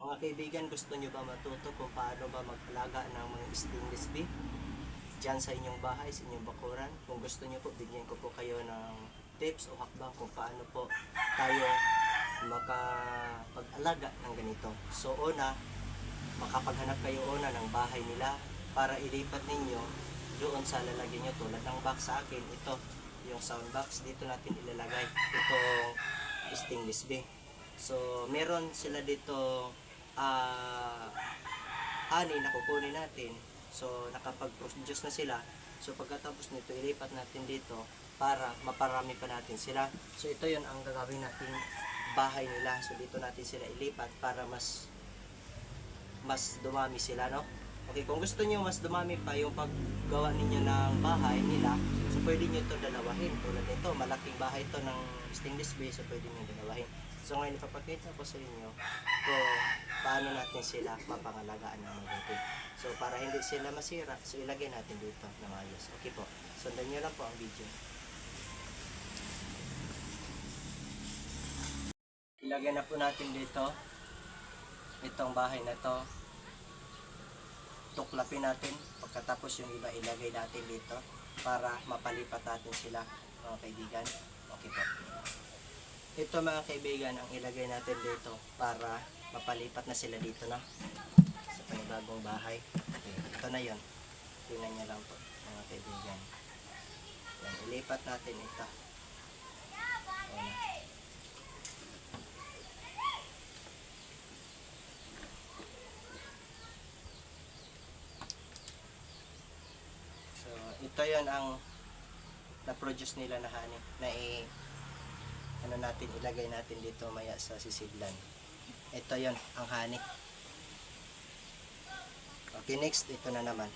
Mga kaibigan, gusto nyo ba matuto kung paano ba mag-alaga ng mga stainless beef dyan sa inyong bahay, sa inyong bakuran? Kung gusto nyo po, bigyan ko po kayo ng tips o hakbang kung paano po tayo makapag-alaga ng ganito. So una, makapaghanap kayo una ng bahay nila para ilipat ninyo doon sa lalagyan nyo. Tulad ng box sa akin, ito yung sound box, dito natin ilalagay itong stainless beef. So meron sila dito ani na kukunin natin. So nakapag-produce na sila. So pagkatapos nito, ilipat natin dito para maparami pa natin sila. So ito yon ang gagawin natin bahay nila. So dito natin sila ilipat para mas dumami sila, no? Okay, kung gusto niyo mas dumami pa yung paggawa ninyo ng bahay nila, so pwede niyo ito dalawahin. Tulad nito, malaking bahay ito ng stainless beef, so pwede niyo dalawahin. So ngayon ipapakita ko sa inyo kung paano natin sila mapangalagaan ng mabuti. So para hindi sila masira, so ilagay natin dito na maayos. Okay po, sundan niyo lang po ang video. Ilagay na po natin dito itong bahay na to. Tuklapin natin, pagkatapos yung iba ilagay natin dito para mapalipat natin sila, mga kaibigan. Okay po. Ito mga kaibigan ang ilagay natin dito para mapalipat na sila dito na sa panibagong bahay. Okay, ito na yon. Tingnan niyo lang po mga kaibigan. Yan, ilipat natin ito. Ayan. So ito yon ang na-produce nila na honey na ano natin, ilagay natin dito maya sa sisidlan. Ito yon ang honey. Okay, next, ito na naman.